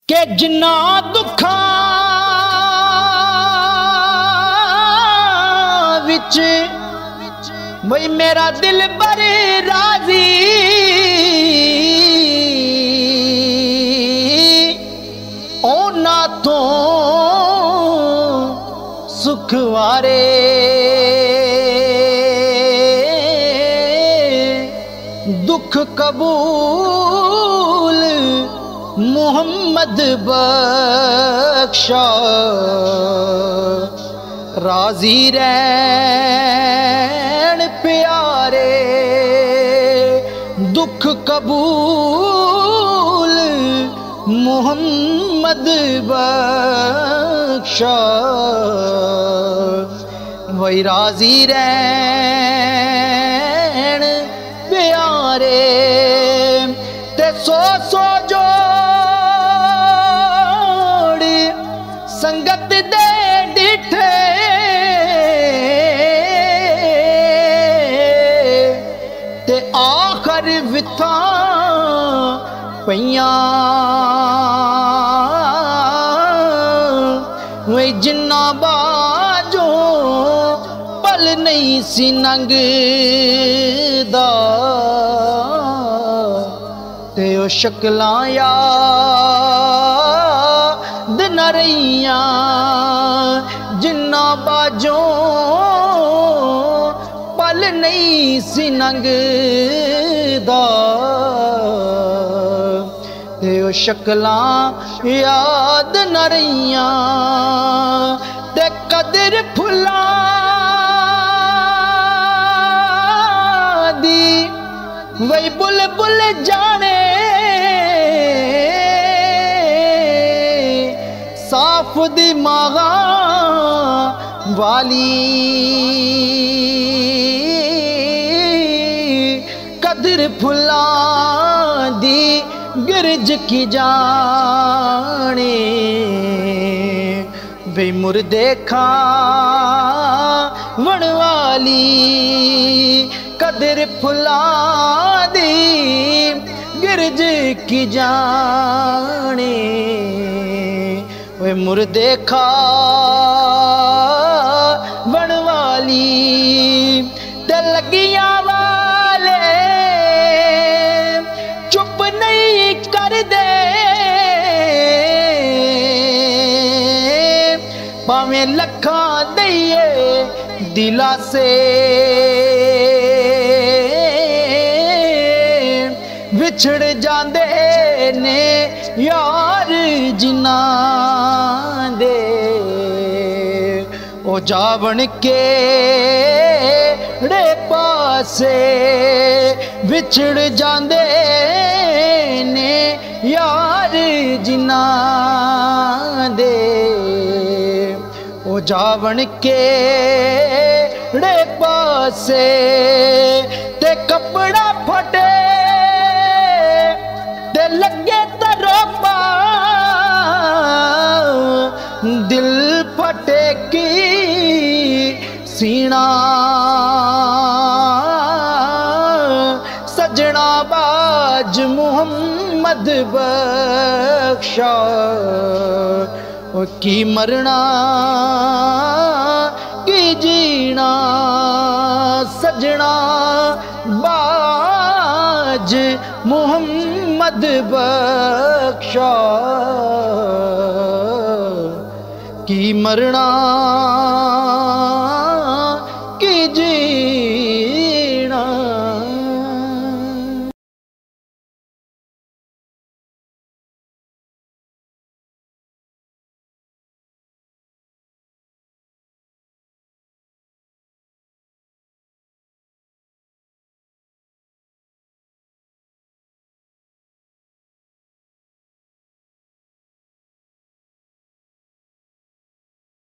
के जिन्ना दुखा विच वही मेरा दिल बड़े राजी ओना तो सुखवारे दुख कबूल मोहम्मद बख्शा राजी रैन प्यारे दुख कबूल मोहम्मद बख्शा वही राजी रैन प्यारे ते सो जोड़ी संगत दे डिठे ते आखर विथा पइया वे जिन्ना बाजो पल नहीं सी नंगदा ते ओ शक्लां याद न रहियां जिन्ना बाजो पल नहीं सी नंगदा ते ओ शक्लां याद न रहियां ते कदर फुल्लां दी वही बुलबुल जाने साफ दिमागा वाली कदर फुल्लां दी गिरज की जाने वे मुर्दे खावन वाली कदर फुल्लां दी गिरज की जाने वे मुर्दे खावन वाली ते लगियां वाले चुप नहीं कर दे भावें लखां दइए दिलासे विछड़ जांदे ने यार जिन्ना दे ओ जावन के रे पासे विछड़ जांदे ने यार जिन्ना दे ओ जावन के रे पासे ते कपड़ा फटे ते लगे तरोपा दिल फटे की सीना सजना बाज मोहम्मद बख्शा की मरना की जीना सजना बाज मोहम्मद बख्शा की मरना